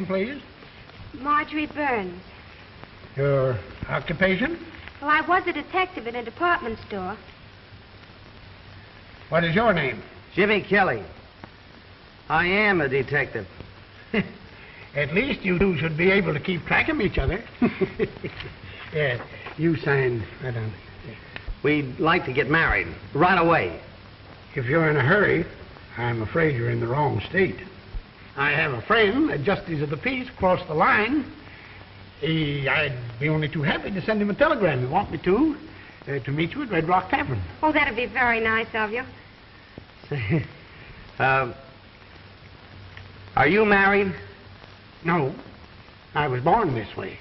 name, please? Marjorie Burns. Your occupation? Well, I was a detective in a department store. What is your name? Jimmy Kelly. I am a detective. At least you two should be able to keep track of each other. Yeah, you sign right on. Yeah. We'd like to get married right away. If you're in a hurry, I'm afraid you're in the wrong state. I have a friend, a justice of the peace, across the line. I'd be only too happy to send him a telegram. You want me to meet you at Red Rock Tavern. Oh, that'd be very nice of you. Are you married? No, I was born this way.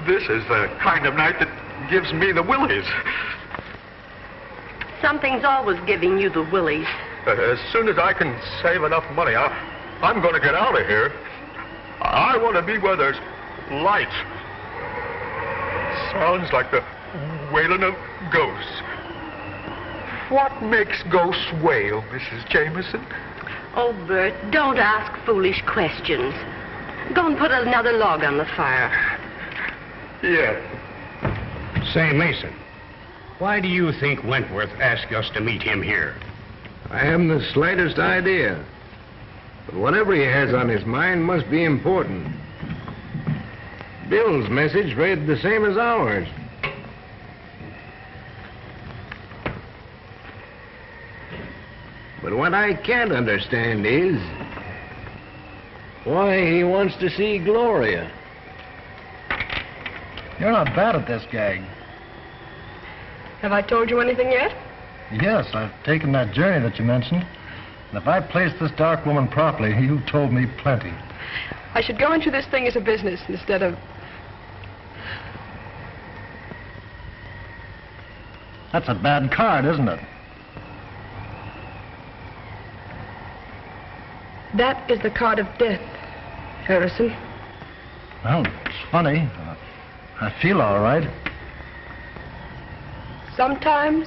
This is the kind of night that gives me the willies. Something's always giving you the willies. As soon as I can save enough money, I'm going to get out of here. I want to be where there's light. Sounds like the wailing of ghosts. What makes ghosts wail, Mrs. Jameson? Oh, Bert, don't ask foolish questions. Go and put another log on the fire. Yes. Say, Mason, why do you think Wentworth asked us to meet him here? I haven't the slightest idea. But whatever he has on his mind must be important. Bill's message read the same as ours. But what I can't understand is why he wants to see Gloria. You're not bad at this gag. Have I told you anything yet? Yes, I've taken that journey that you mentioned. And if I placed this dark woman properly, you've told me plenty. I should go into this thing as a business instead of... That's a bad card, isn't it? That is the card of death, Harrison. Well, it's funny. I feel all right. Sometimes,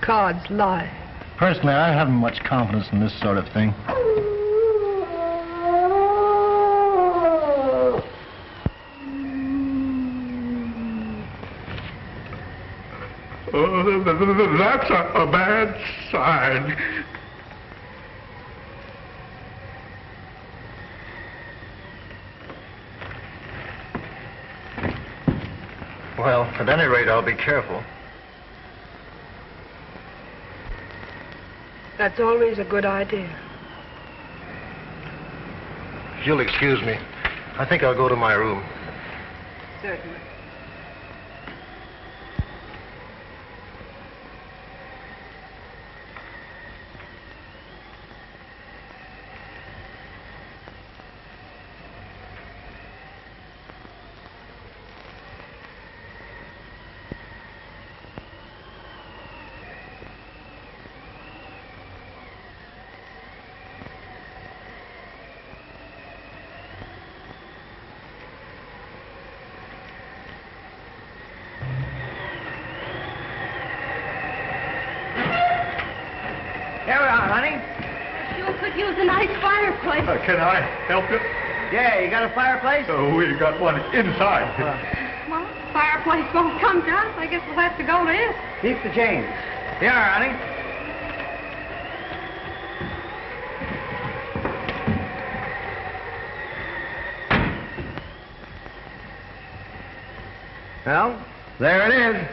cards lie. Personally, I haven't much confidence in this sort of thing. That's a bad sign. Well, at any rate, I'll be careful. That's always a good idea. If you'll excuse me, I think I'll go to my room. Certainly. Use a nice fireplace. Can I help you? Yeah, you got a fireplace? We got one inside. Well, fireplace won't come to us. I guess we'll have to go to it. Keep the change. Here, honey. Well, there it is.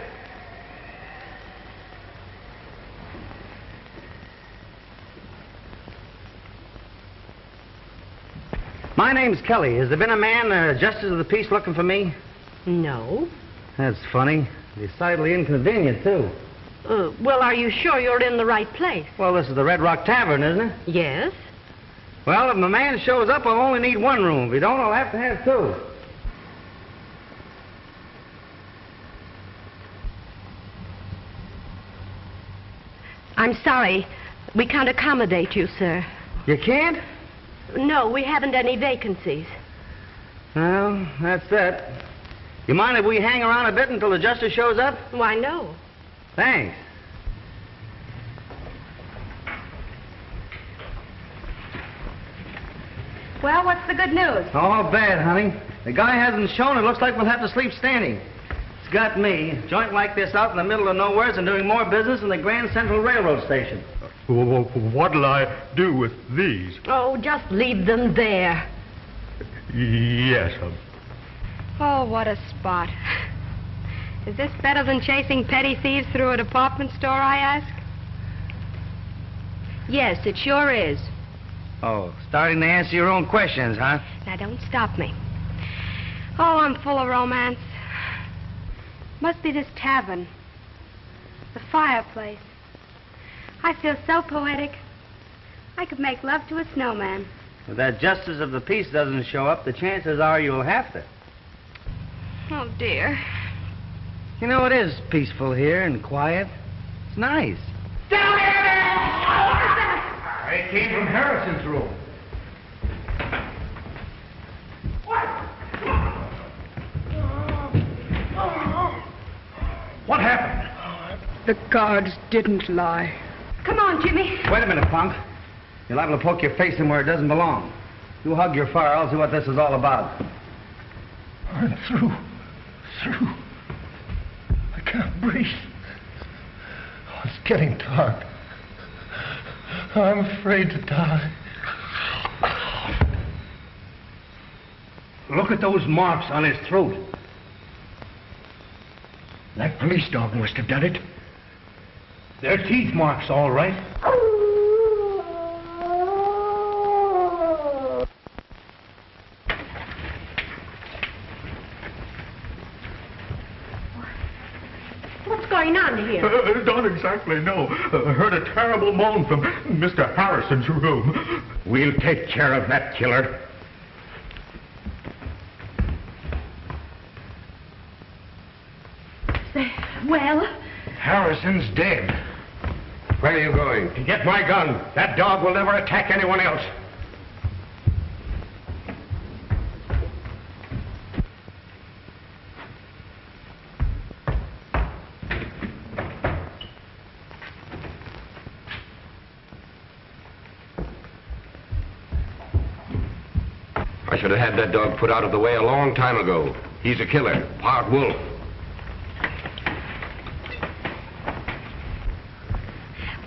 My name's Kelly. Has there been a man, justice of the peace, looking for me? No. That's funny. Decidedly inconvenient, too. Well, are you sure you're in the right place? Well, this is the Red Rock Tavern, isn't it? Yes. Well, if my man shows up, I'll only need one room. If he don't, I'll have to have two. I'm sorry. We can't accommodate you, sir. You can't? No, we haven't any vacancies. Well, that's that. You mind if we hang around a bit until the justice shows up? Why, no. Thanks. Well, what's the good news? Oh, bad, honey. The guy hasn't shown. It looks like we'll have to sleep standing. It's got me. A joint like this out in the middle of nowhere and doing more business than the Grand Central Railroad Station. What'll I do with these? Oh, just leave them there. Yes, Oh, what a spot. Is this better than chasing petty thieves through a department store, I ask? Yes, it sure is. Oh, starting to answer your own questions, huh? Now, don't stop me. Oh, I'm full of romance. Must be this tavern. The fireplace. I feel so poetic. I could make love to a snowman. If that justice of the peace doesn't show up, the chances are you'll have to. Oh, dear. You know, it is peaceful here and quiet. It's nice. It came from Harrison's room. What happened? The cards didn't lie. Come on, Jimmy. Wait a minute, punk. You're liable to poke your face in where it doesn't belong. You hug your fire, I'll see what this is all about. I'm through. I can't breathe. Oh, it's getting dark. I'm afraid to die. Look at those marks on his throat. That police dog must have done it. They're teeth marks, all right. What's going on here? Don't exactly know. Heard a terrible moan from Mr. Harrison's room. We'll take care of that killer. Well? Harrison's dead. Where are you going? To get my gun. That dog will never attack anyone else. I should have had that dog put out of the way a long time ago. He's a killer, part wolf.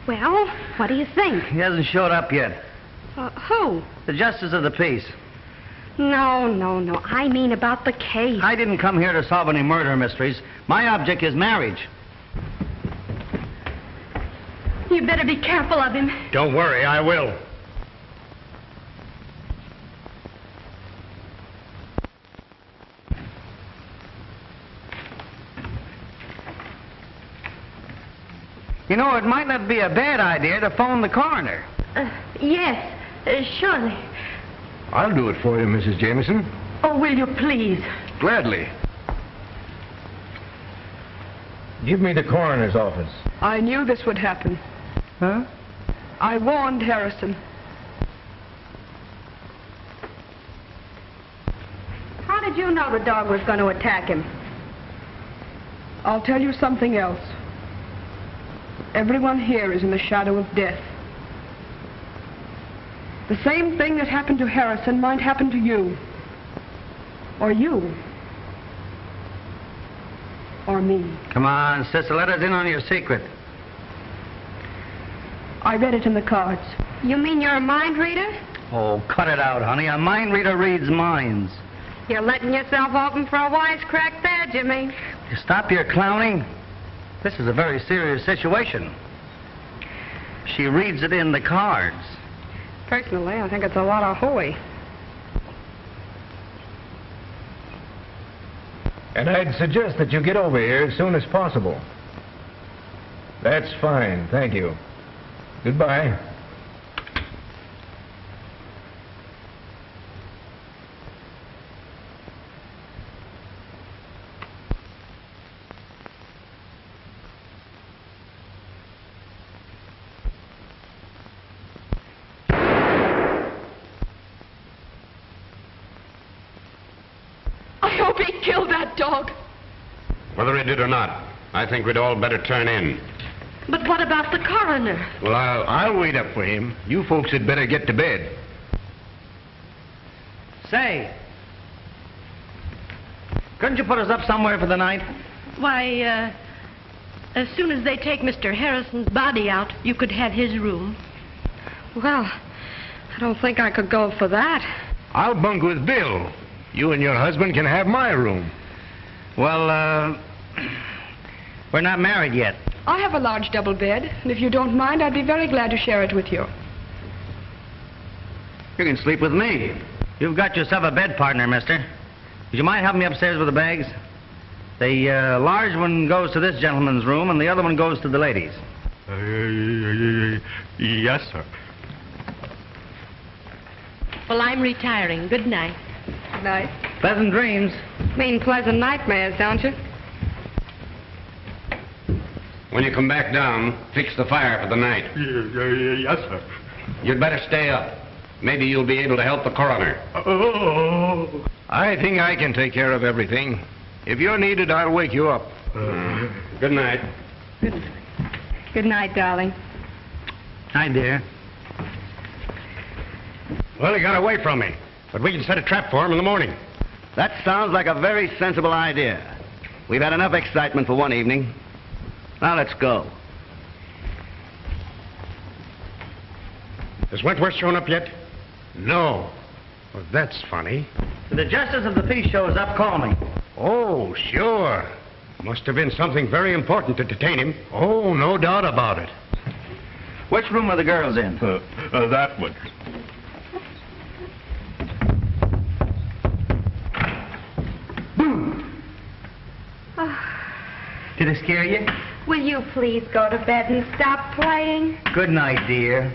Well, what do you think? He hasn't showed up yet. Who? The justice of the peace. No. I mean about the case. I didn't come here to solve any murder mysteries. My object is marriage. You better be careful of him. Don't worry, I will. You know, it might not be a bad idea to phone the coroner. Yes, surely. I'll do it for you, Mrs. Jameson. Oh, will you please? Gladly. Give me the coroner's office. I knew this would happen. Huh? I warned Harrison. How did you know the dog was going to attack him? I'll tell you something else. Everyone here is in the shadow of death. The same thing that happened to Harrison might happen to you. Or you. Or me. Come on, sister, let us in on your secret. I read it in the cards. You mean you're a mind reader? Oh, cut it out, honey. A mind reader reads minds. You're letting yourself open for a wisecrack there, Jimmy. You stop your clowning. This is a very serious situation. She reads it in the cards. Personally, I think it's a lot of hooey. And I'd suggest that you get over here as soon as possible. That's fine, thank you. Goodbye. I hope he killed that dog. Whether he did or not, I think we'd all better turn in. But what about the coroner? Well, I'll wait up for him. You folks had better get to bed. Say, couldn't you put us up somewhere for the night? Why, as soon as they take Mr. Harrison's body out, you could have his room. Well, I don't think I could go for that. I'll bunk with Bill. You and your husband can have my room. Well, we're not married yet. I have a large double bed, and if you don't mind, I'd be very glad to share it with you. You can sleep with me. You've got yourself a bed partner, mister. Would you mind helping me upstairs with the bags? The large one goes to this gentleman's room, and the other one goes to the ladies. Yes, sir. Well, I'm retiring. Good night. Good night. Pleasant dreams. Mean pleasant nightmares, don't you? When you come back down, fix the fire for the night. Yes, sir. You'd better stay up. Maybe you'll be able to help the coroner. Oh. I think I can take care of everything. If you're needed, I'll wake you up. Good night. Good night, darling. Hi, dear. Well, he got away from me, but we can set a trap for him in the morning. That sounds like a very sensible idea. We've had enough excitement for one evening. Now let's go. Has Wentworth shown up yet? No. Well, that's funny. If the justice of the peace shows up, call me. Oh, sure. Must have been something very important to detain him. Oh, no doubt about it. Which room are the girls in? That one. Did it scare you? Will you please go to bed and stop playing? Good night, dear.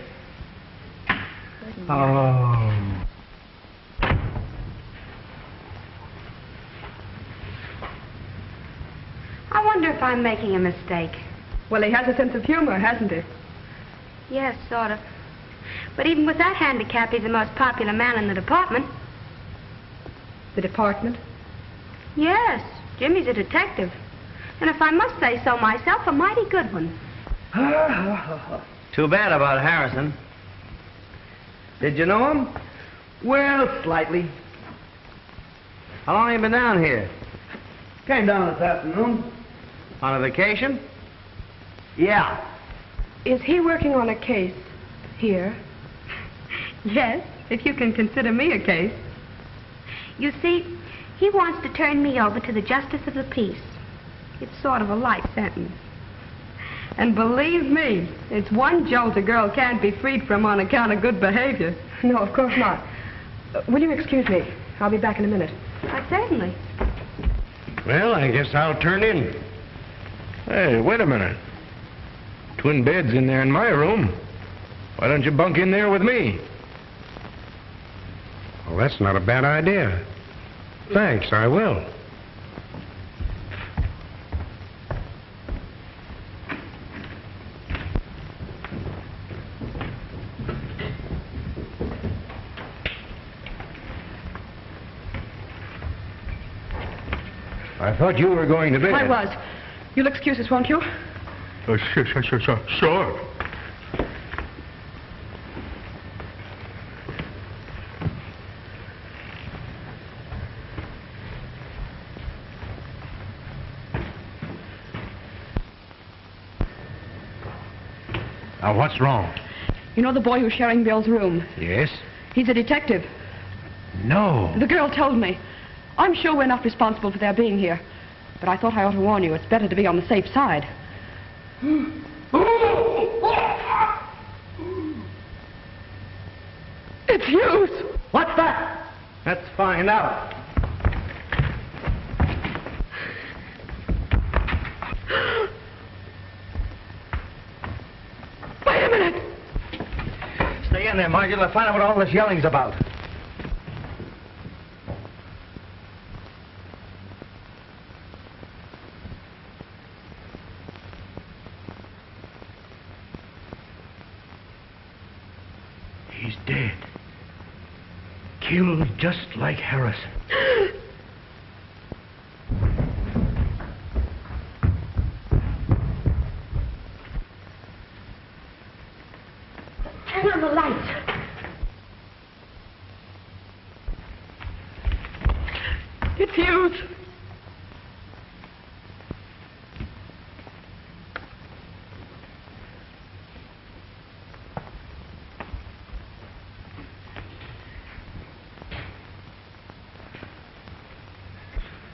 Oh. I wonder if I'm making a mistake. Well, he has a sense of humor, hasn't he? Yes, sort of. But even with that handicap, he's the most popular man in the department. The department? Yes, Jimmy's a detective. And if I must say so myself, a mighty good one. Too bad about Harrison. Did you know him? Well, slightly. How long have you been down here? Came down this afternoon. On a vacation? Yeah. Is he working on a case here? Yes, if you can consider me a case. You see, he wants to turn me over to the justice of the peace. It's sort of a light sentence. And believe me, it's one jolt a girl can't be freed from on account of good behavior. No, of course not. Will you excuse me? I'll be back in a minute. Certainly. Well, I guess I'll turn in. Hey, wait a minute. Twin beds in there in my room. Why don't you bunk in there with me? Well, that's not a bad idea. Thanks, I will. I thought you were going to bed. I was. You'll excuse us, won't you? Sure. Now, what's wrong? You know the boy who's sharing Bill's room? Yes? He's a detective. No. The girl told me. I'm sure we're not responsible for their being here. But I thought I ought to warn you. It's better to be on the safe side. It's Hughes. What's that? Let's find out. Wait a minute. Stay in there, Margie. Let's find out what all this yelling's about. He's dead. Killed just like Harrison. Turn on the lights. It's Hughes.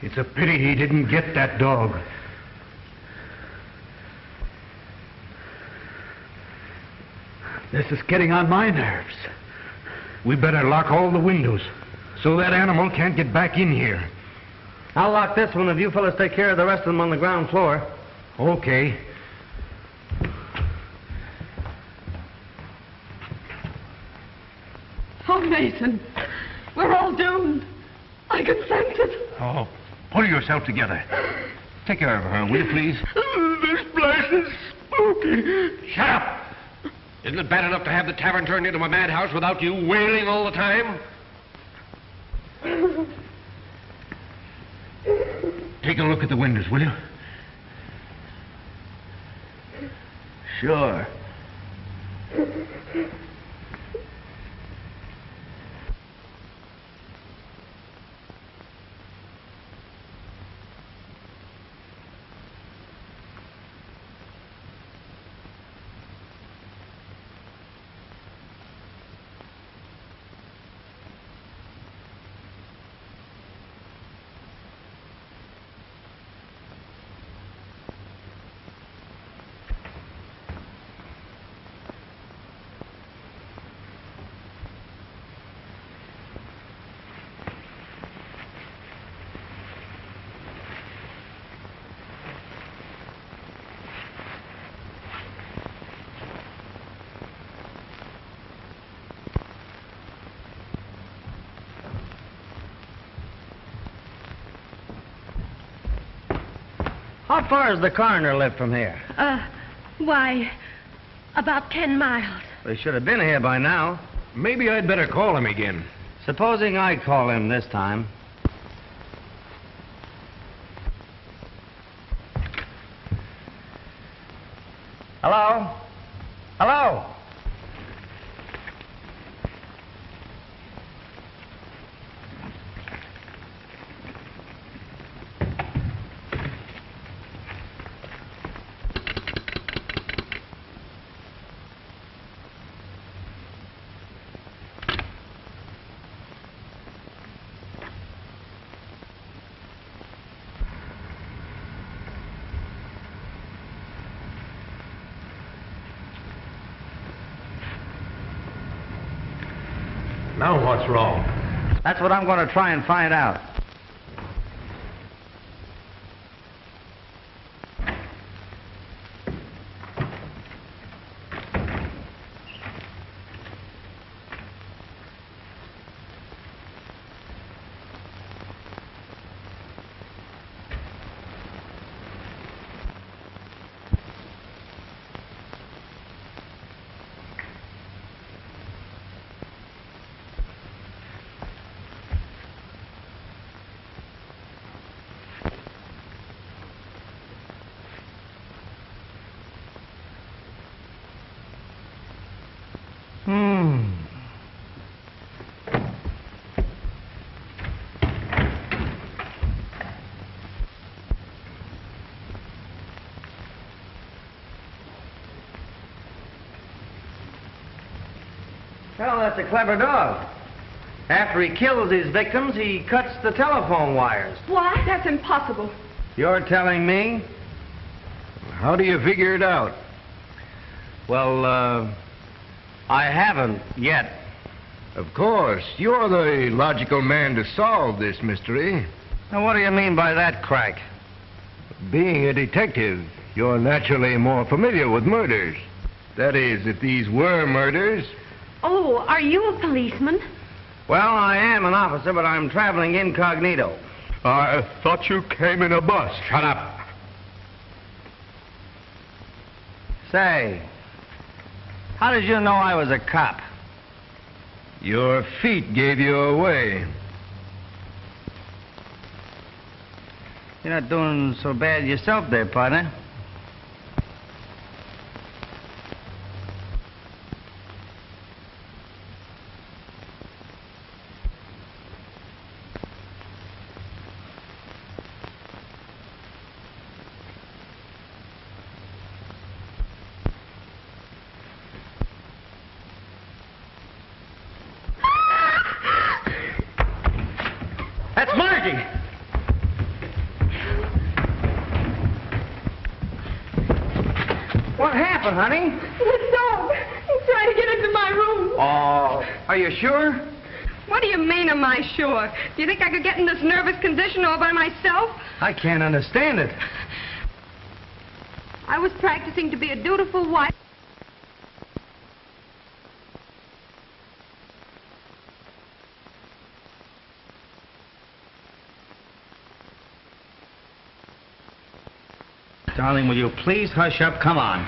It's a pity he didn't get that dog. This is getting on my nerves. We better lock all the windows so that animal can't get back in here. I'll lock this one if you fellas take care of the rest of them on the ground floor. Okay. Oh, Mason. We're all doomed. I can sense it. Oh, pull yourself together. Take care of her, will you, please? This place is spooky. Shut up! Isn't it bad enough to have the tavern turned into a madhouse without you wailing all the time? Take a look at the windows, will you? Sure. How far does the coroner live from here? Why, about 10 miles. They should have been here by now. Maybe I'd better call him again. Supposing I call him this time. Hello? Hello? Now what's wrong? That's what I'm going to try and find out. Well, that's a clever dog. After he kills his victims, he cuts the telephone wires. What? That's impossible. You're telling me? How do you figure it out? Well, I haven't yet. Of course, you're the logical man to solve this mystery. Now, what do you mean by that, Crack? Being a detective, you're naturally more familiar with murders. That is, if these were murders. Oh, are you a policeman? Well, I am an officer, but I'm traveling incognito. I thought you came in a bus. Shut up. Say, how did you know I was a cop? Your feet gave you away. You're not doing so bad yourself there, partner. That's Margie! What happened, honey? The dog. He's trying to get into my room. Oh, are you sure? What do you mean, am I sure? Do you think I could get in this nervous condition all by myself? I can't understand it. I was practicing to be a dutiful wife. Darling, will you please hush up? Come on.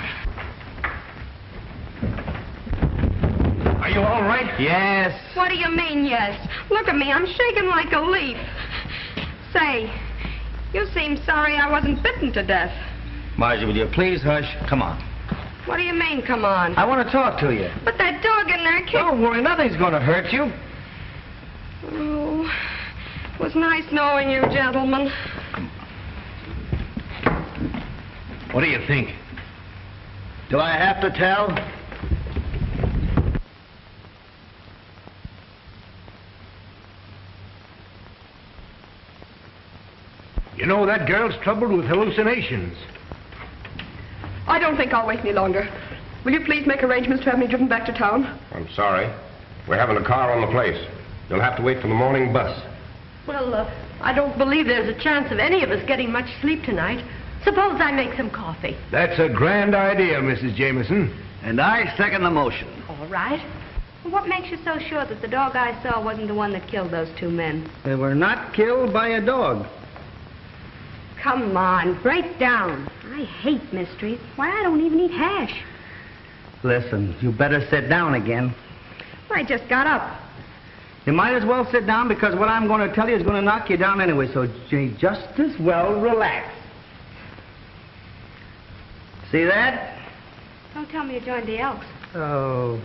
Are you all right? Yes. What do you mean, yes? Look at me, I'm shaking like a leaf. Say, you seem sorry I wasn't bitten to death. Margie, will you please hush? Come on. What do you mean, come on? I want to talk to you. But that dog in there kicked... Don't worry, nothing's going to hurt you. Oh, it was nice knowing you, gentlemen. What do you think? Do I have to tell? You know, that girl's troubled with hallucinations. I don't think I'll wait any longer. Will you please make arrangements to have me driven back to town? I'm sorry. We're having a car on the place. You'll have to wait for the morning bus. Well, I don't believe there's a chance of any of us getting much sleep tonight. Suppose I make some coffee. That's a grand idea, Mrs. Jameson. And I second the motion. All right. What makes you so sure that the dog I saw wasn't the one that killed those two men? They were not killed by a dog. Come on, break down. I hate mysteries. Why, I don't even eat hash. Listen, you better sit down again. I just got up. You might as well sit down because what I'm going to tell you is going to knock you down anyway, so you just as well relax. See that? Don't tell me you joined the Elks. Oh.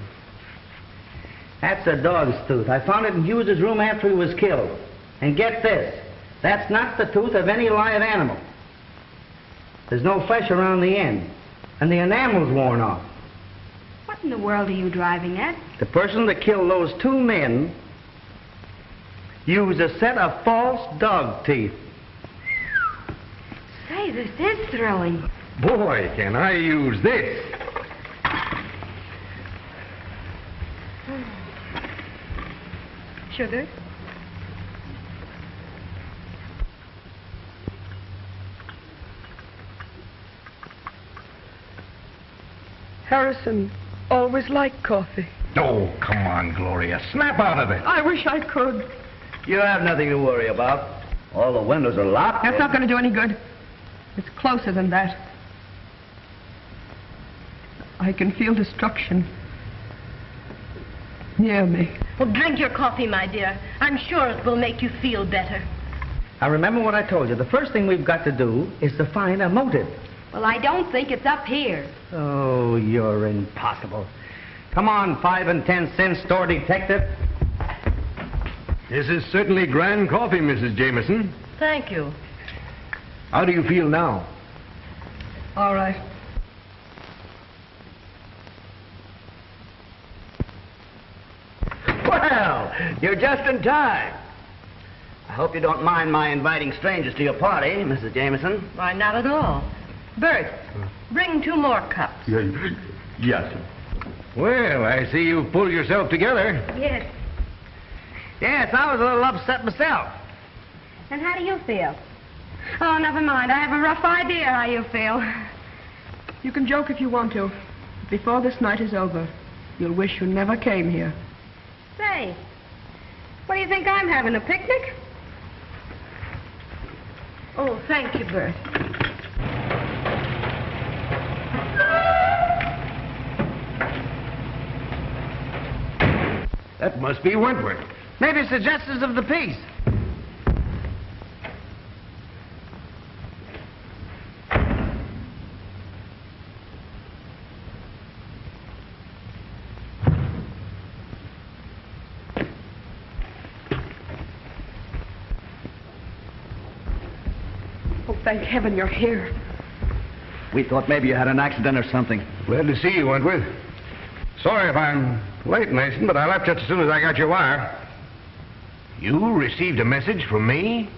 That's a dog's tooth. I found it in Hughes's room after he was killed. And get this, that's not the tooth of any live animal. There's no flesh around the end, and the enamel's worn off. What in the world are you driving at? The person that killed those two men used a set of false dog teeth. Say, this is thrilling. Boy, can I use this. Sugar? Harrison always liked coffee. Oh, come on, Gloria. Snap out of it. I wish I could. You have nothing to worry about. All the windows are locked. That's not going to do any good. It's closer than that. I can feel destruction near me. Well, drink your coffee, my dear. I'm sure it will make you feel better. Now, remember what I told you. The first thing we've got to do is to find a motive. Well, I don't think it's up here. Oh, you're impossible. Come on, 5 and 10 cent store detective. This is certainly grand coffee, Mrs. Jameson. Thank you. How do you feel now? All right. Well, you're just in time. I hope you don't mind my inviting strangers to your party, Mrs. Jameson. Why, not at all. Bert, bring 2 more cups. Yes. Well, I see you've pulled yourself together. Yes. Yes, I was a little upset myself. And how do you feel? Oh, never mind. I have a rough idea how you feel. You can joke if you want to. Before this night is over, you'll wish you never came here. Say, what do you think I'm having, a picnic? Oh, thank you, Bert. That must be Wentworth. Maybe it's the justice of the peace. Oh, thank heaven you're here. We thought maybe you had an accident or something. Glad to see you, Wentworth. Sorry if I'm late, Mason, but I left just as soon as I got your wire. You received a message from me?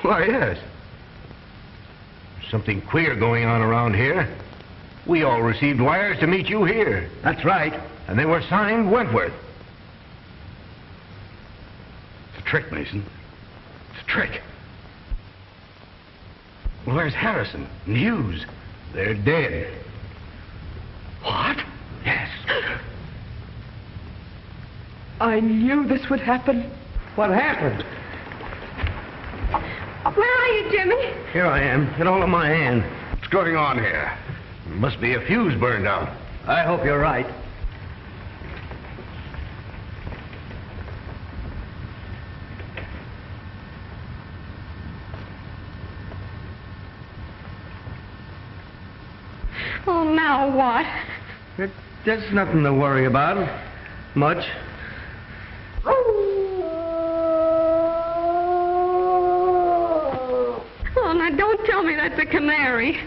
Why, yes. Something queer going on around here. We all received wires to meet you here. That's right. And they were signed Wentworth. It's a trick, Mason. It's a trick. Well, there's Harrison and Hughes. They're dead. What? Yes. I knew this would happen. What happened? Where are you, Jimmy? Here I am. Get hold of my hand. What's going on here? Must be a fuse burned out. I hope you're right. Oh, now what? There's nothing to worry about. Much. Oh, now don't tell me that's a canary.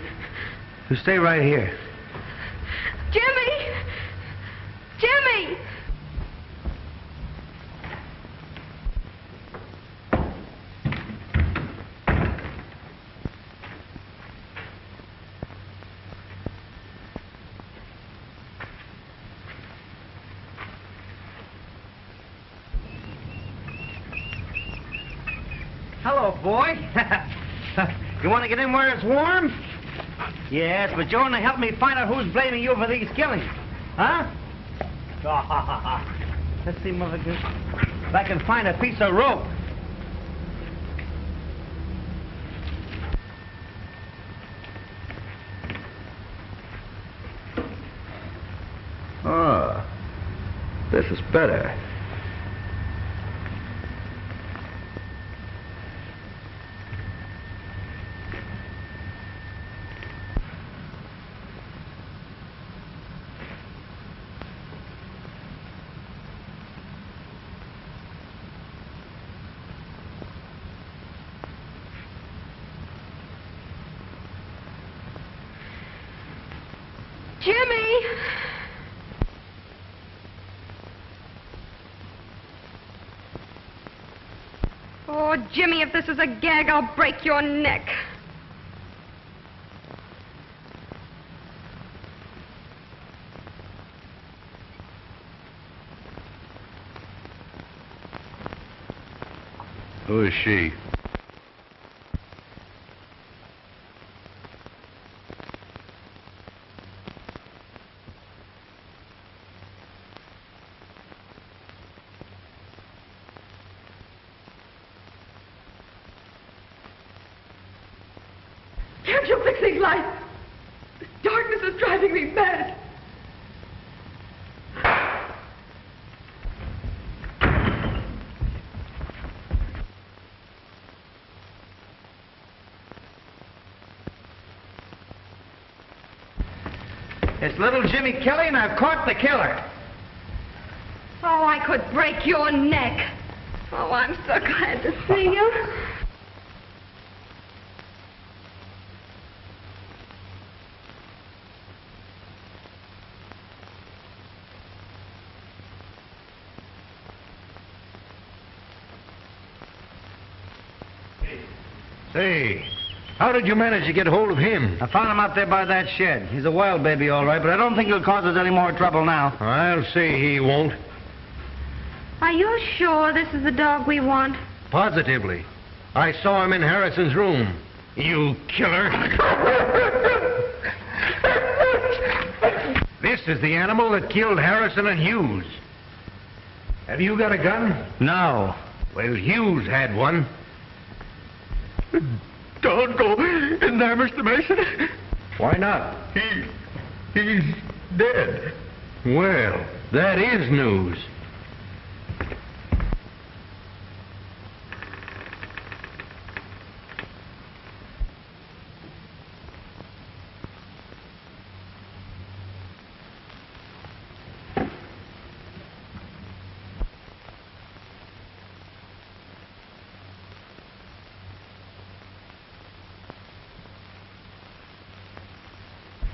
You stay right here. Jimmy! Jimmy! Hello, boy. You want to get in where it's warm? Yes, but you want to help me find out who's blaming you for these killings. Huh? Let's see, Mother Goose. If I can find a piece of rope. Ah, this is better. Jimmy! Oh, Jimmy, if this is a gag, I'll break your neck. Who is she? Can't you fix these lights? This darkness is driving me mad. It's little Jimmy Kelly, and I've caught the killer. Oh, I could break your neck. Oh, I'm so glad to see you. Say, how did you manage to get hold of him? I found him out there by that shed. He's a wild baby, all right, but I don't think he'll cause us any more trouble now. I'll say he won't. Are you sure this is the dog we want? Positively. I saw him in Harrison's room. You killer. This is the animal that killed Harrison and Hughes. Have you got a gun? No. Well, Hughes had one. Don't go in there, Mr. Mason. Why not? He's dead. Well, that is news.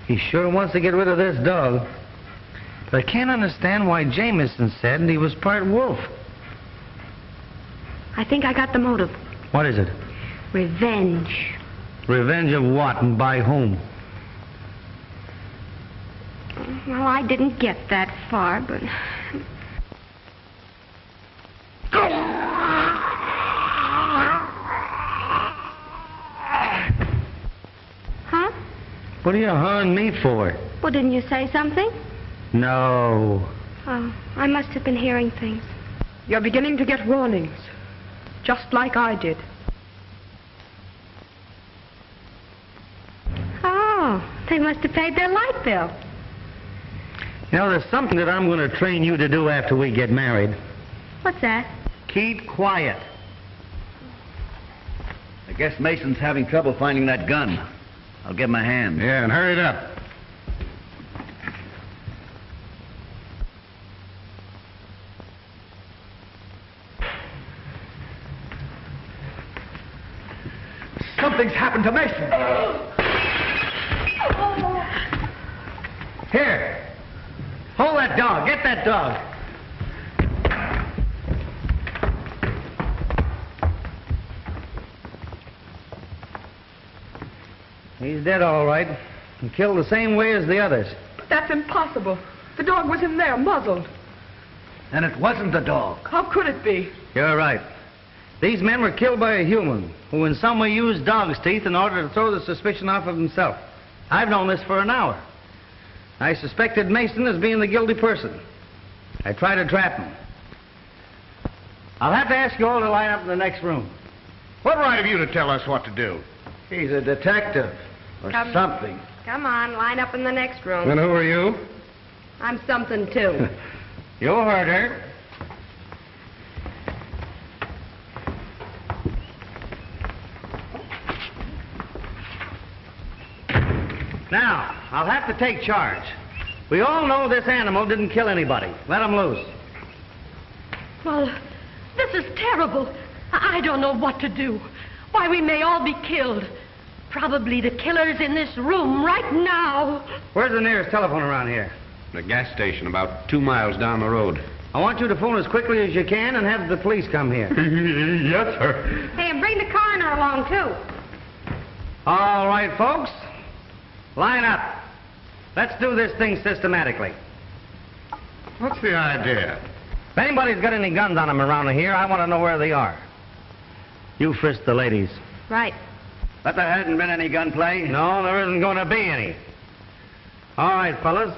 He sure wants to get rid of this dog. But I can't understand why Jameson said he was part wolf. I think I got the motive. What is it? Revenge. Revenge of what and by whom? Well, I didn't get that far, but... Huh? What are you hawing me for? Well, didn't you say something? No. Oh, I must have been hearing things. You're beginning to get warnings, just like I did. Oh, they must have paid their light bill. You know, there's something that I'm going to train you to do after we get married. What's that? Keep quiet. I guess Mason's having trouble finding that gun. I'll give him a hand. Yeah, and hurry it up. Something's happened to Mason. Here. Hold that dog. Get that dog. He's dead, all right. And killed the same way as the others. But that's impossible. The dog was in there, muzzled. And it wasn't the dog. How could it be? You're right. These men were killed by a human who in some way used dog's teeth in order to throw the suspicion off of himself. I've known this for an hour. I suspected Mason as being the guilty person. I tried to trap him. I'll have to ask you all to line up in the next room. What right have you to tell us what to do? He's a detective or something. Come on, line up in the next room. And who are you? I'm something, too. You heard her. Now, I'll have to take charge. We all know this animal didn't kill anybody. Let him loose. Well, this is terrible. I don't know what to do. Why, we may all be killed. Probably the killer's in this room right now. Where's the nearest telephone around here? The gas station about 2 miles down the road. I want you to phone as quickly as you can and have the police come here. Yes, sir. Hey, and bring the coroner along, too. All right, folks. Line up. Let's do this thing systematically. What's the idea? If anybody's got any guns on them around here, I want to know where they are. You frisk the ladies. Right. But there hasn't been any gunplay. No, there isn't going to be any. All right, fellas.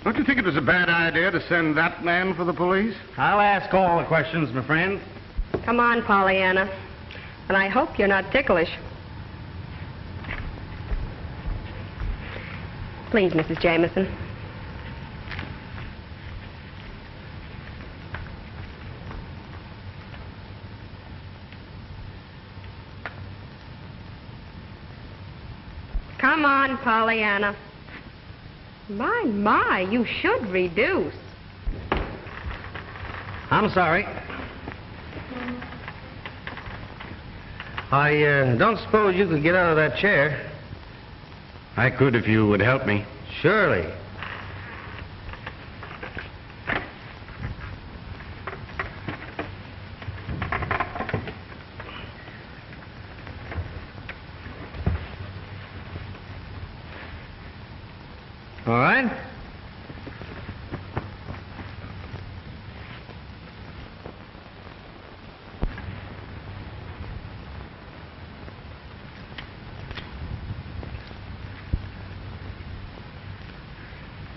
Don't you think it was a bad idea to send that man for the police? I'll ask all the questions, my friend. Come on, Pollyanna. And I hope you're not ticklish. Please, Mrs. Jameson. Come on, Pollyanna. My, you should reduce. I'm sorry. I don't suppose you could get out of that chair. I could if you would help me. Surely. All right.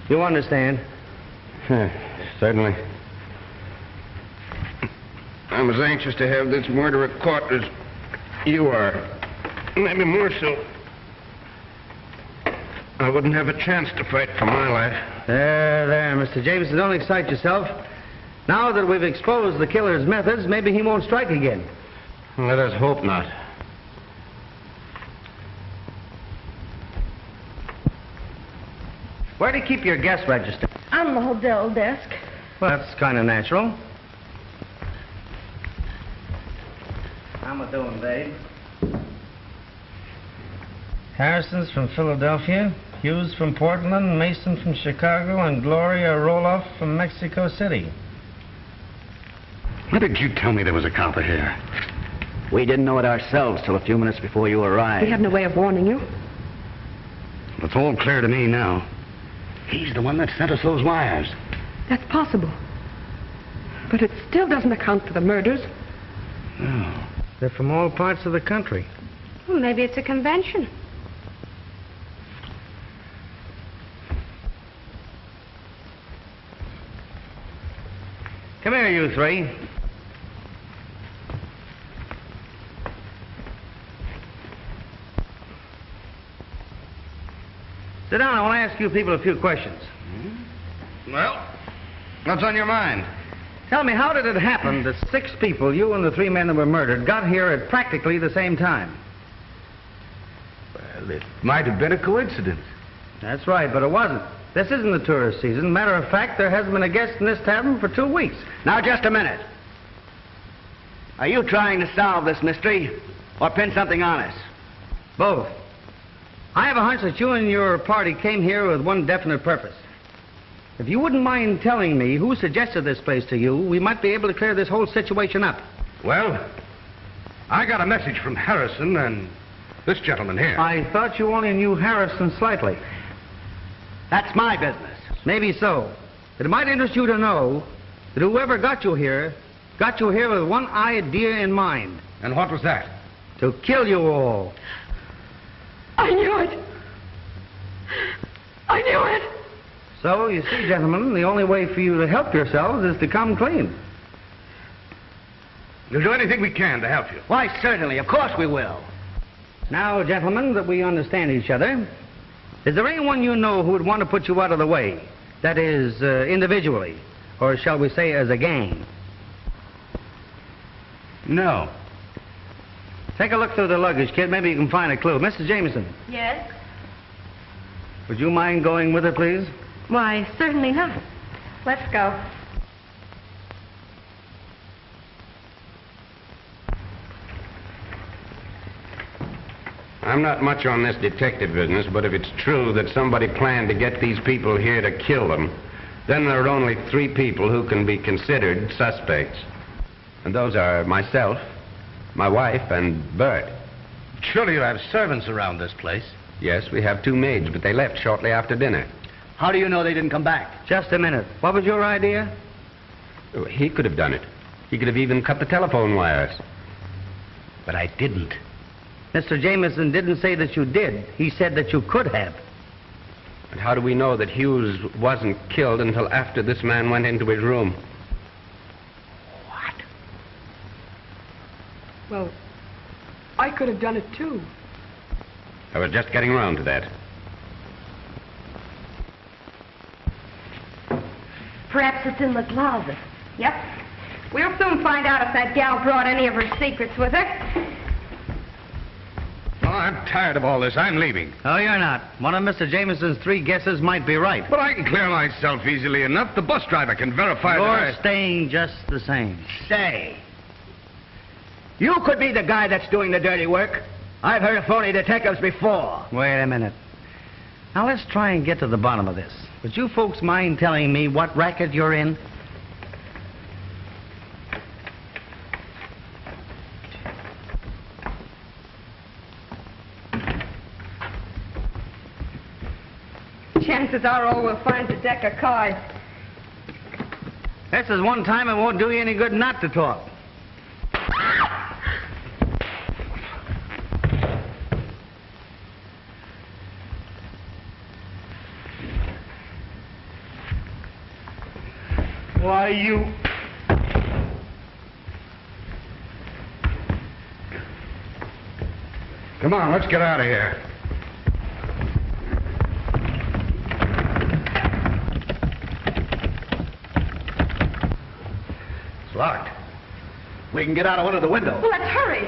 You understand? Certainly. I'm as anxious to have this murderer caught as you are. Maybe more so. I wouldn't have a chance to fight for my life. There, Mr. Jameson, don't excite yourself. Now that we've exposed the killer's methods, maybe he won't strike again. Let us hope not. Where do you keep your guest register? On the hotel desk. Well, that's kind of natural. How am I doing, babe? Harrison's from Philadelphia, Hughes from Portland, Mason from Chicago, and Gloria Roloff from Mexico City. Why did you tell me there was a copper here? We didn't know it ourselves till a few minutes before you arrived. We have no way of warning you. It's all clear to me now. He's the one that sent us those wires. That's possible. But it still doesn't account for the murders. No. They're from all parts of the country. Well, maybe it's a convention. Come here, you three. Sit down. I want to ask you people a few questions. Well, what's on your mind? Tell me, how did it happen that 6 people, you and the 3 men that were murdered, got here at practically the same time? Well, it might have been a coincidence. That's right, but it wasn't. This isn't the tourist season. Matter of fact, there hasn't been a guest in this tavern for 2 weeks. Now, just a minute. Are you trying to solve this mystery or pin something on us? Both. I have a hunch that you and your party came here with one definite purpose. If you wouldn't mind telling me who suggested this place to you, we might be able to clear this whole situation up. Well, I got a message from Harrison and this gentleman here. I thought you only knew Harrison slightly. That's my business. Maybe so. But it might interest you to know that whoever got you here with one idea in mind. And what was that? To kill you all. I knew it. I knew it. So, you see, gentlemen, the only way for you to help yourselves is to come clean. We'll do anything we can to help you. Why, certainly. Of course we will. Now, gentlemen, that we understand each other, is there anyone you know who would want to put you out of the way? That is, individually, or shall we say as a gang? No. Take a look through the luggage, kid. Maybe you can find a clue. Mrs. Jameson, Yes? would you mind going with her, please? Why, certainly not. Let's go. I'm not much on this detective business, but if it's true that somebody planned to get these people here to kill them, then there are only 3 people who can be considered suspects. And those are myself, my wife, and Bert. Surely you have servants around this place. Yes, we have 2 maids, but they left shortly after dinner. How do you know they didn't come back? Just a minute. What was your idea? He could have done it. He could have even cut the telephone wires. But I didn't. Mr. Jameson didn't say that you did. He said that you could have. And how do we know that Hughes wasn't killed until after this man went into his room? What? Well, I could have done it too. I was just getting around to that. Perhaps it's in the closet. Yep. We'll soon find out if that gal brought any of her secrets with her. Oh, I'm tired of all this. I'm leaving. Oh, you're not. One of Mr. Jameson's 3 guesses might be right. But I can clear myself easily enough. The bus driver can verify You're that staying just the same. Say, you could be the guy that's doing the dirty work. I've heard of phony detectives before. Wait a minute. Now, let's try and get to the bottom of this. Would you folks mind telling me what racket you're in? Chances are all we'll find is a deck of cards. This is one time it won't do you any good not to talk. Why, you... Come on, let's get out of here. It's locked. We can get out of one of the windows. Well, let's hurry.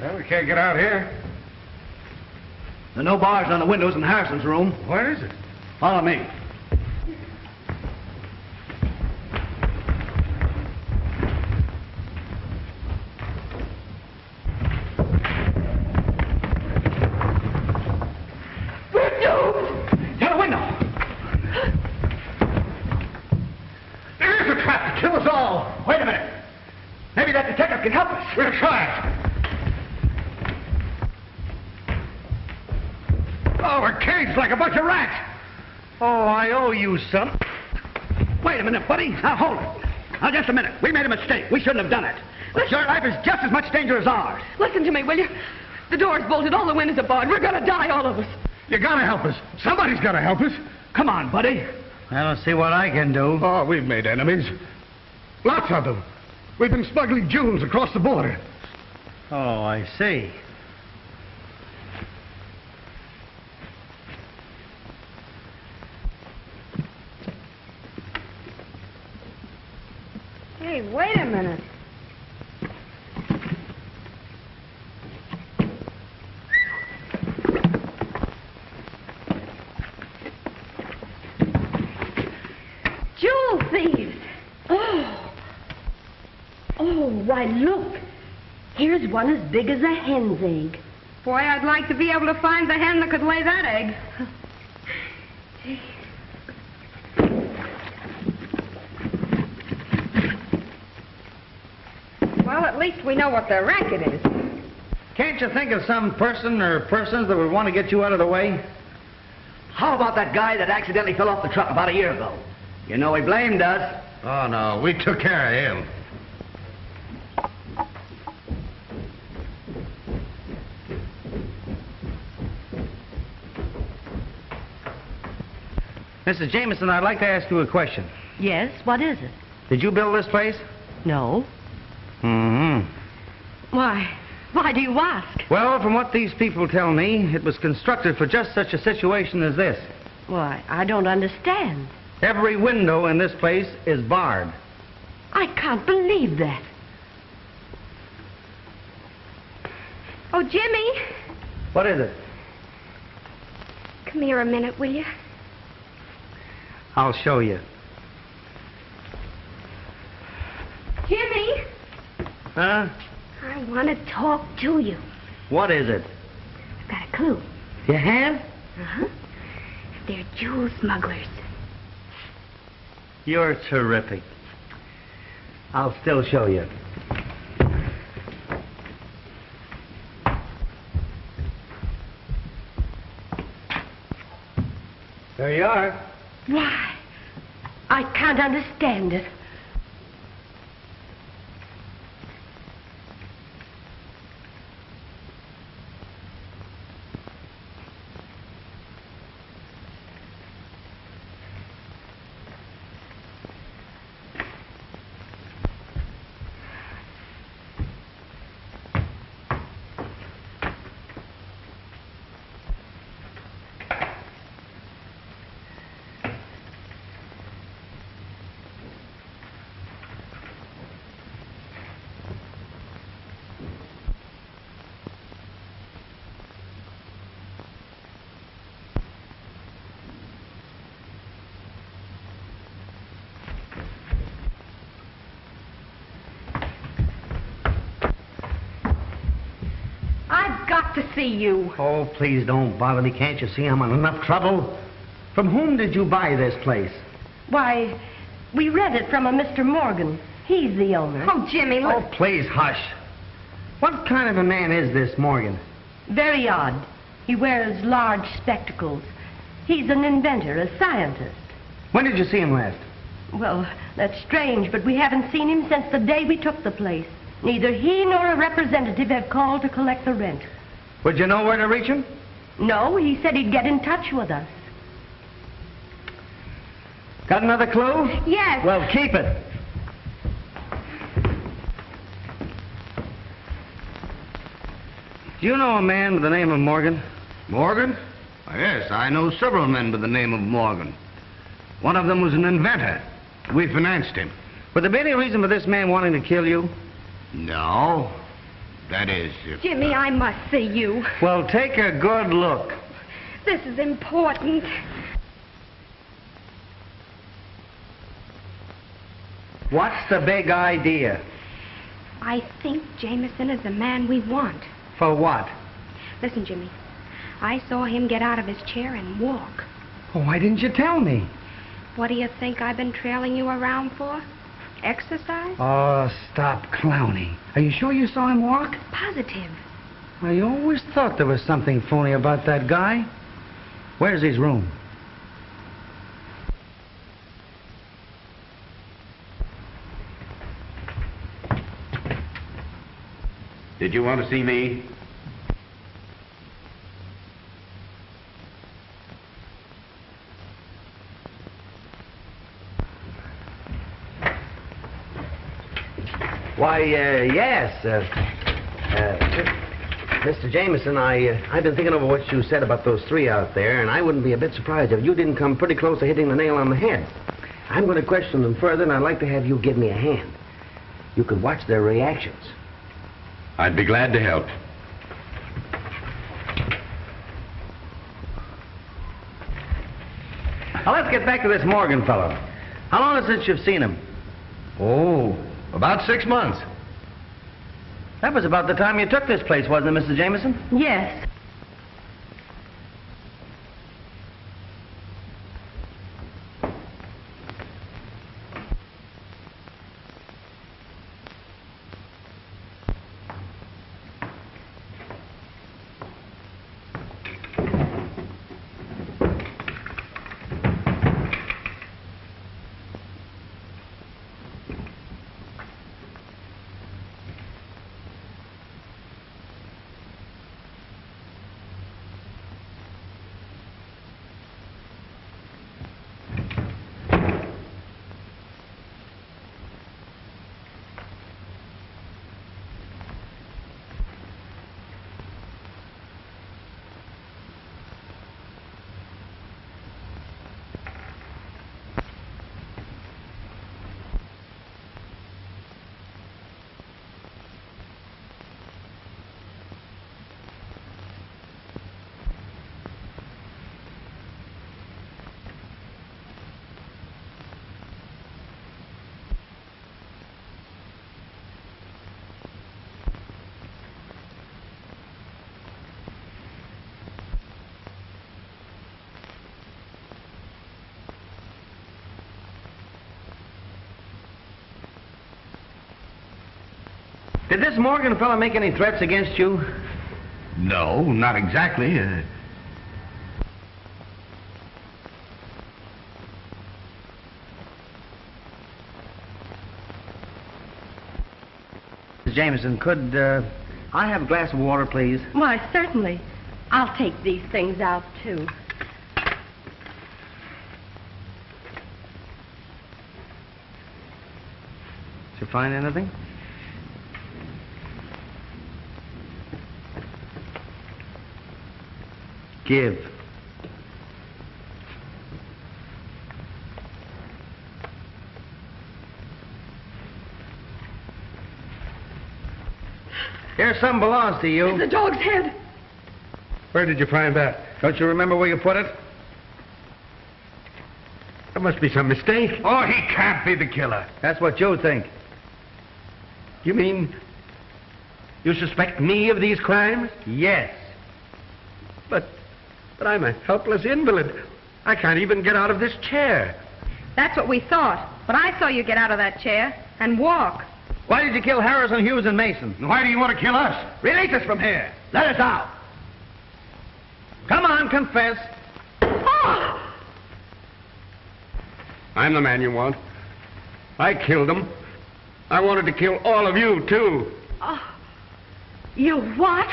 Well, we can't get out here. There are no bars on the windows in Harrison's room. Where is it? Follow me. We're doomed. To the window. There is a trap to kill us all. Wait a minute. Maybe that detective can help us. We'll try. Oh, we're caged like a bunch of rats. Oh, I owe you some. Wait a minute, buddy. Now, hold it. Now, just a minute. We made a mistake. We shouldn't have done it. But your life is just as much danger as ours. Listen to me, will you? The door's bolted, all the windows are barred. We're gonna die, all of us. You gotta help us. Somebody's gotta help us. Come on, buddy. I don't see what I can do. Oh, we've made enemies. Lots of them. We've been smuggling jewels across the border. Oh, I see. Hey, wait a minute. Jewel thieves! Oh, why, look. Here's one as big as a hen's egg. Boy, I'd like to be able to find the hen that could lay that egg. Well, at least we know what the racket is. Can't you think of some person or persons that would want to get you out of the way? How about that guy that accidentally fell off the truck about a year ago? You know he blamed us. Oh, no, we took care of him. Mrs. Jameson, I'd like to ask you a question. Yes, what is it? Did you build this place? No. Mm-hmm. Why do you ask? Well, from what these people tell me, it was constructed for just such a situation as this. Why, I don't understand. Every window in this place is barred. I can't believe that. Oh, Jimmy, What is it? come here a minute, will you? I'll show you. Jimmy, Huh? I want to talk to you. What is it? I've got a clue. You have? Uh-huh. They're jewel smugglers. You're terrific. I'll still show you. There you are. Why, I can't understand it. to see you. Oh, please don't bother me. Can't you see I'm in enough trouble? From whom did you buy this place? Why, we rent it from a Mr. Morgan. He's the owner. Oh, Jimmy, look. Oh, please, hush. What kind of a man is this Morgan? Very odd. He wears large spectacles. He's an inventor, a scientist. When did you see him last? Well, that's strange, but we haven't seen him since the day we took the place. Neither he nor a representative have called to collect the rent. Would you know where to reach him? No, he said he'd get in touch with us. Got another clue? Yes. Well, keep it. Do you know a man by the name of Morgan? Morgan? Yes, I know several men by the name of Morgan. One of them was an inventor. We financed him. Would there be any reason for this man wanting to kill you? No. That is, if... Jimmy, I must see you. Well, take a good look. This is important. What's the big idea? I think Jameson is the man we want. For what? Listen, Jimmy. I saw him get out of his chair and walk. Oh, why didn't you tell me? What do you think I've been trailing you around for? Exercise? Oh, stop clowning. Are you sure you saw him walk? Positive. I always thought there was something phony about that guy. Where's his room? Did you want to see me? Why, yes. Mr. Jameson, I've been thinking over what you said about those three out there, and I wouldn't be a bit surprised if you didn't come pretty close to hitting the nail on the head. I'm going to question them further, and I'd like to have you give me a hand. You could watch their reactions. I'd be glad to help. Now, let's get back to this Morgan fellow. How long is it since you've seen him? Oh, about 6 months. That was about the time you took this place, wasn't it, Mr. Jameson? Yes. Did this Morgan fellow make any threats against you? No, not exactly. Mrs. Jameson, could I have a glass of water, please? Why, certainly. I'll take these things out, too. Did you find anything? Give. Here, some belongs to you. It's the dog's head. Where did you find that? Don't you remember where you put it? There must be some mistake. Oh, he can't be the killer. That's what you think. You mean you suspect me of these crimes? Yes. But I'm a helpless invalid. I can't even get out of this chair. That's what we thought. But I saw you get out of that chair and walk. Why did you kill Harrison, Hughes, and Mason? Why do you want to kill us? Release us from here. Let us out. Come on, confess. I'm the man you want. I killed them. I wanted to kill all of you, too. You what?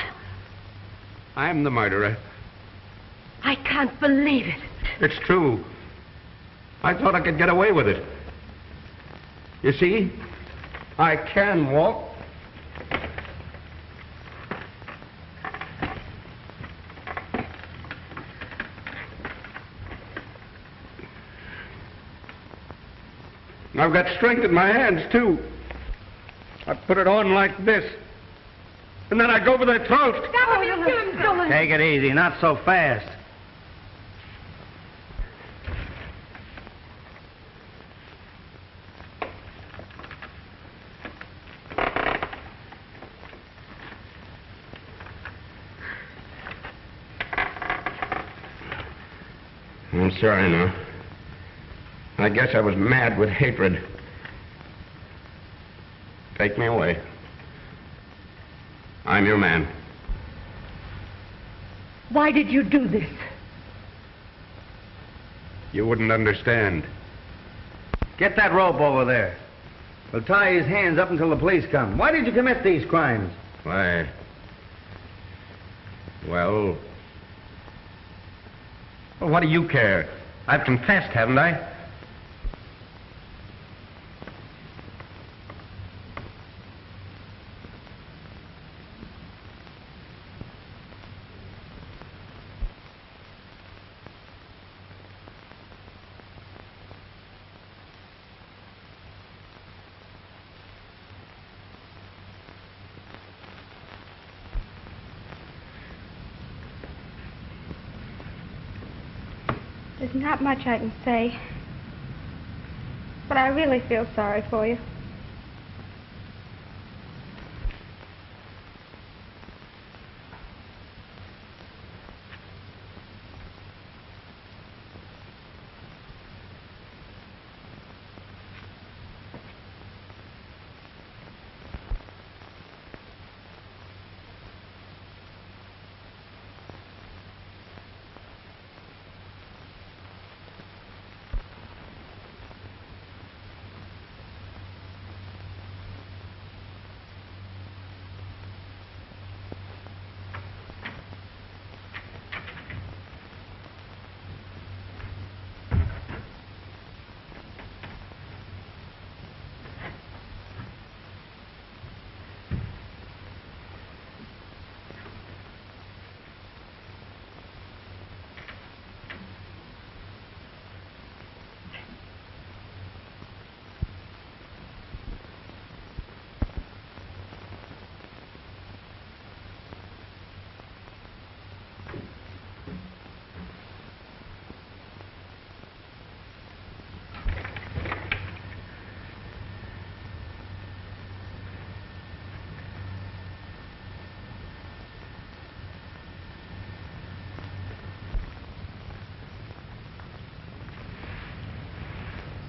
I'm the murderer. I can't believe it. It's true. I thought I could get away with it. You see, I can walk. I've got strength in my hands, too. I put it on like this. And then I go for their throats. Take it easy, not so fast. I'm sorry now. I guess I was mad with hatred. Take me away. I'm your man. Why did you do this? You wouldn't understand. Get that rope over there. We'll tie his hands up until the police come. Why did you commit these crimes? Why? Well, what do you care? I've confessed, haven't I? There's not much I can say, but I really feel sorry for you.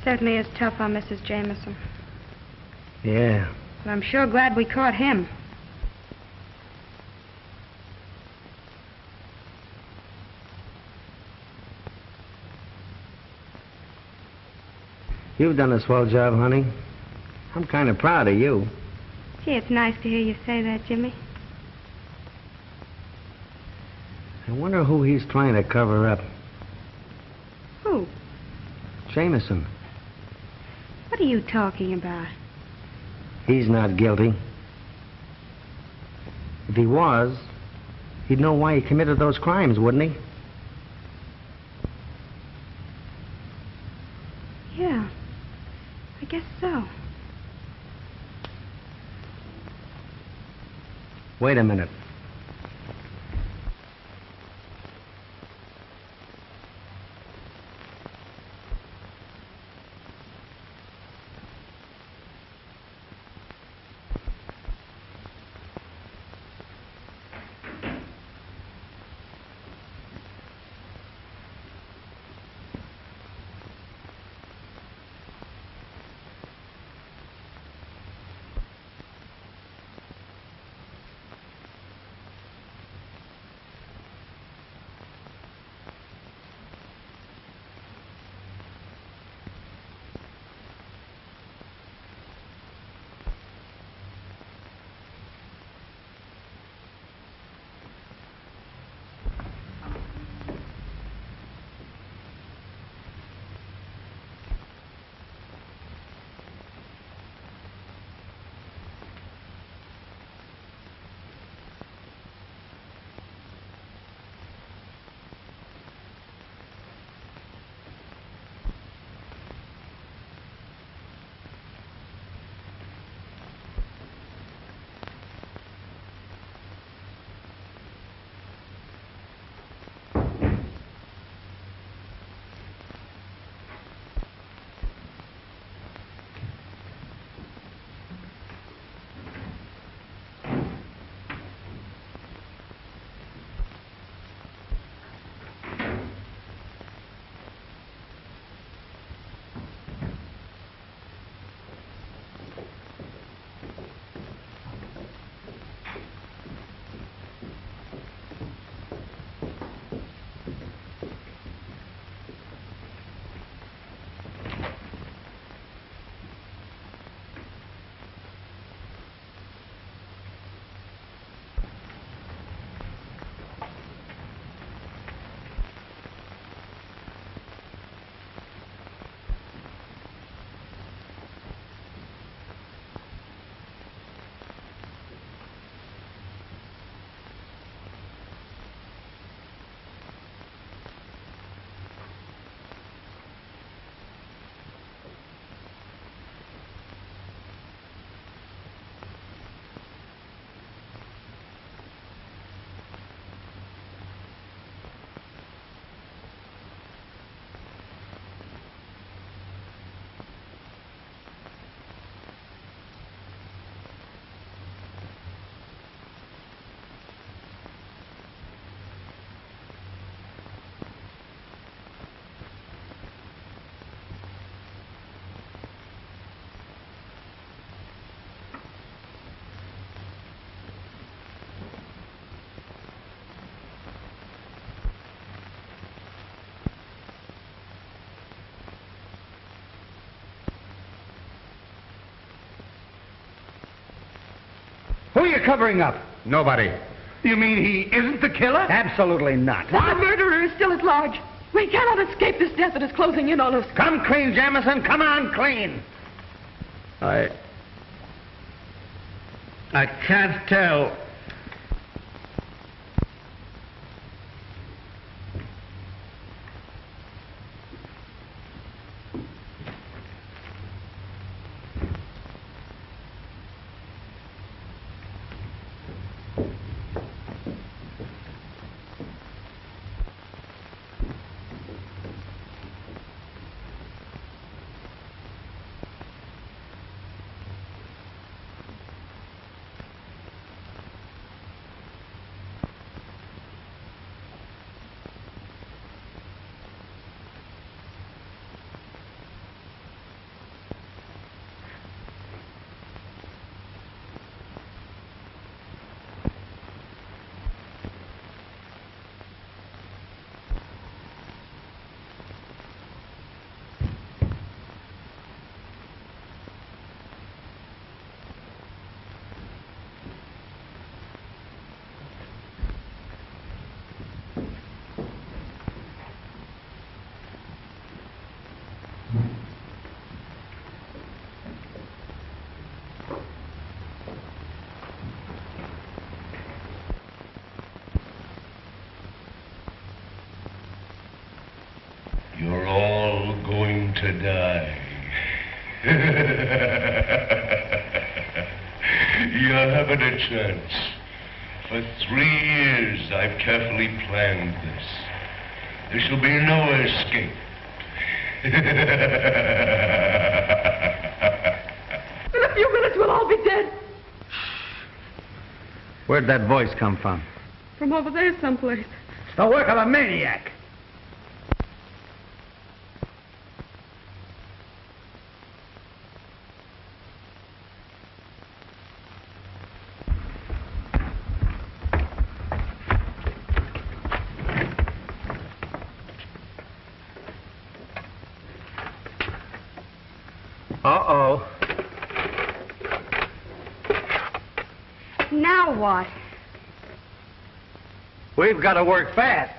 Certainly is tough on Mrs. Jameson. Yeah. But I'm sure glad we caught him. You've done a swell job, honey. I'm kind of proud of you. Gee, it's nice to hear you say that, Jimmy. I wonder who he's trying to cover up. Who? Jameson. What are you talking about? He's not guilty. If he was, he'd know why he committed those crimes, wouldn't he? Yeah, I guess so. Wait a minute. you covering up? Nobody. You mean he isn't the killer? Absolutely not. The murderer is still at large. We cannot escape this death that is closing in on us. Come clean, Jamison. Come on, clean. I can't tell. You're all going to die. You haven't a chance. For 3 years, I've carefully planned this. There shall be no escape. In a few minutes, we'll all be dead. Where'd that voice come from? From over there someplace. It's the work of a maniac. Uh-oh. Now what? We've got to work fast.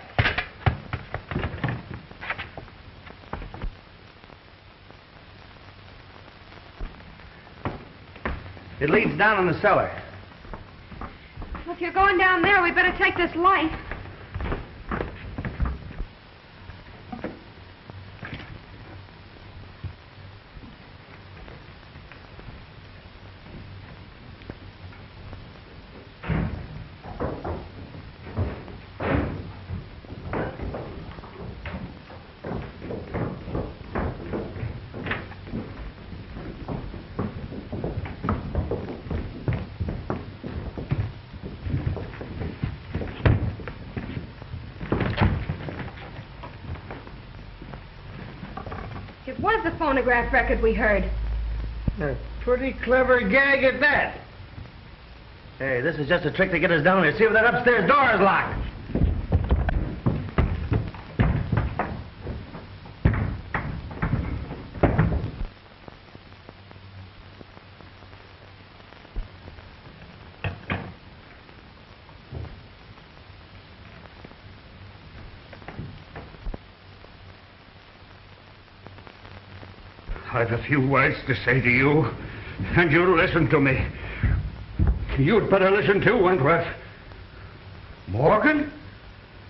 It leads down in the cellar. Well, if you're going down there, we better take this light. It was the phonograph record we heard. A pretty clever gag at that. Hey, this is just a trick to get us down here. See if that upstairs door is locked. I've a few words to say to you, and you'll listen to me. You'd better listen too, Wentworth. Morgan?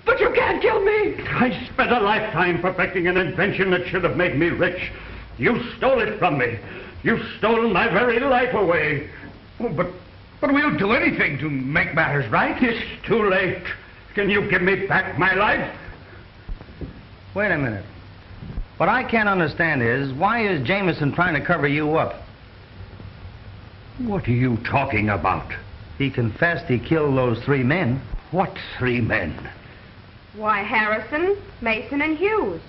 But you can't kill me! I spent a lifetime perfecting an invention that should have made me rich. You stole it from me. You've stolen my very life away. Oh, but we'll do anything to make matters right. It's too late. Can you give me back my life? Wait a minute. What I can't understand is, why is Jameson trying to cover you up? What are you talking about? He confessed he killed those 3 men. What 3 men? Why, Harrison, Mason, and Hughes.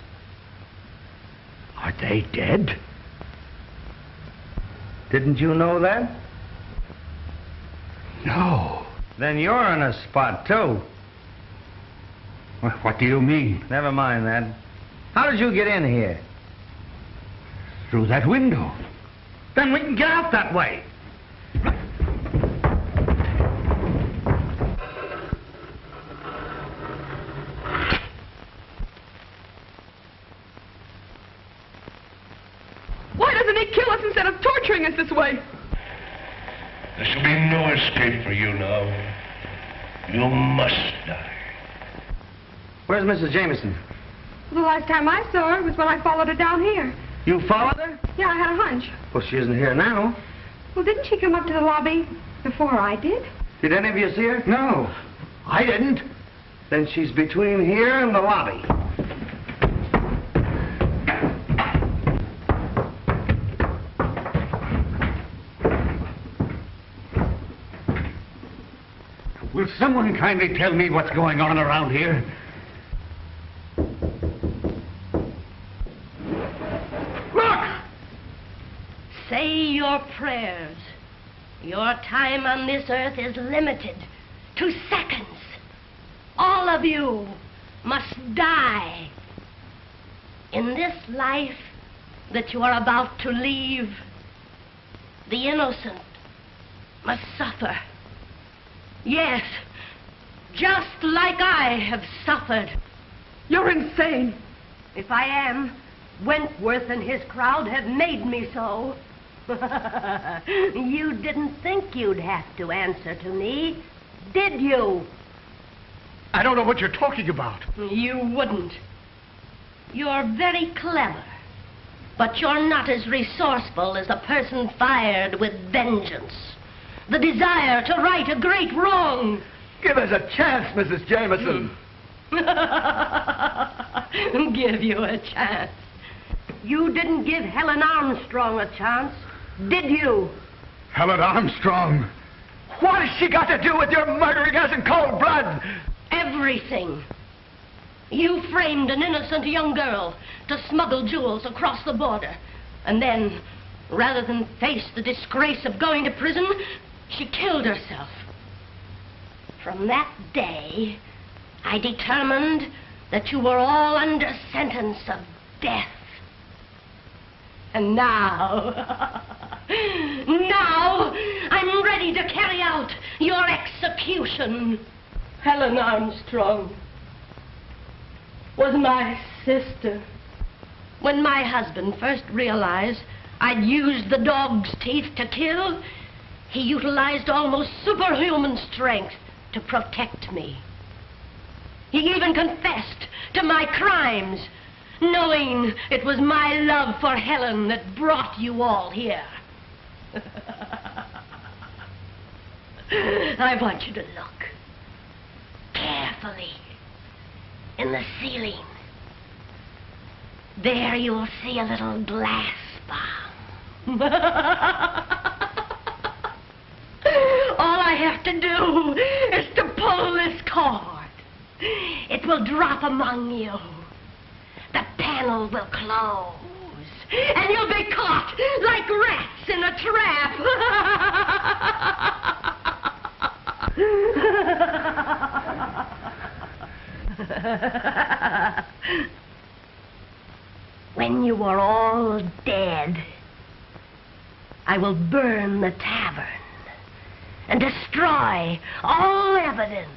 Are they dead? Didn't you know that? No. Then you're in a spot, too. What do you mean? Never mind that. How did you get in here? Through that window. Then we can get out that way. instead of torturing us this way. There shall be no escape for you now. You must die. Where's Mrs. Jameson? The last time I saw her was when I followed her down here. You followed her? Yeah, I had a hunch. Well, she isn't here now. Well, didn't she come up to the lobby before I did? Did any of you see her? No, I didn't. Then she's between here and the lobby. Will someone kindly tell me what's going on around here? Look! Say your prayers. Your time on this earth is limited to seconds. All of you must die. In this life that you are about to leave, the innocent must suffer. Yes, just like I have suffered. You're insane. If I am, Wentworth and his crowd have made me so. You didn't think you'd have to answer to me, did you? I don't know what you're talking about. You wouldn't. You're very clever, but you're not as resourceful as a person fired with vengeance. The desire to right a great wrong. Give us a chance, Mrs. Jameson. Give you a chance. You didn't give Helen Armstrong a chance, did you? Helen Armstrong? What has she got to do with your murdering us in cold blood? Everything. You framed an innocent young girl to smuggle jewels across the border. And then, rather than face the disgrace of going to prison, she killed herself. From that day, I determined that you were all under sentence of death. And now, I'm ready to carry out your execution. Helen Armstrong was my sister. When my husband first realized I'd used the dog's teeth to kill, he utilized almost superhuman strength to protect me. He even confessed to my crimes, knowing it was my love for Helen that brought you all here. I want you to look carefully in the ceiling. There you'll see a little glass bomb. All I have to do is to pull this cord. It will drop among you. The panel will close, and you'll be caught like rats in a trap. When you are all dead, I will burn the tavern and destroy all evidence.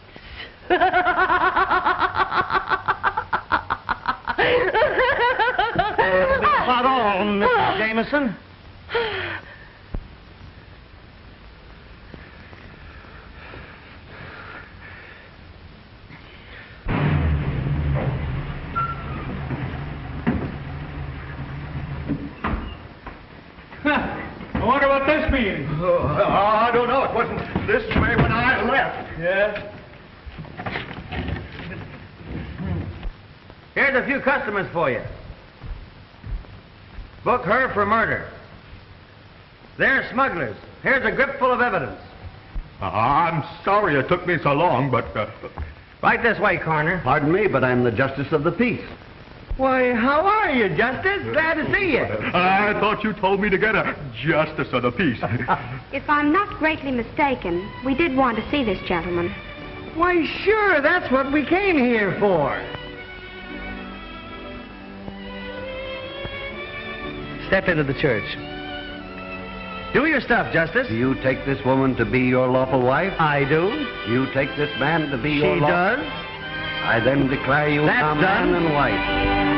About all, Mrs. Jameson. I wonder what this means. I don't know. It wasn't this way when I left. Yeah? Here's a few customers for you. Book her for murder. They're smugglers. Here's a grip full of evidence. I'm sorry it took me so long, but... Right this way, Coroner. Pardon me, but I'm the Justice of the Peace. Why, how are you, Justice? Glad to see you. I thought you told me to get a Justice of the Peace. If I'm not greatly mistaken, we did want to see this gentleman. Why, sure, that's what we came here for. Step into the church. Do your stuff, Justice. Do you take this woman to be your lawful wife? I do. You take this man to be your She lawful... does. I then declare you That's a man done. and wife.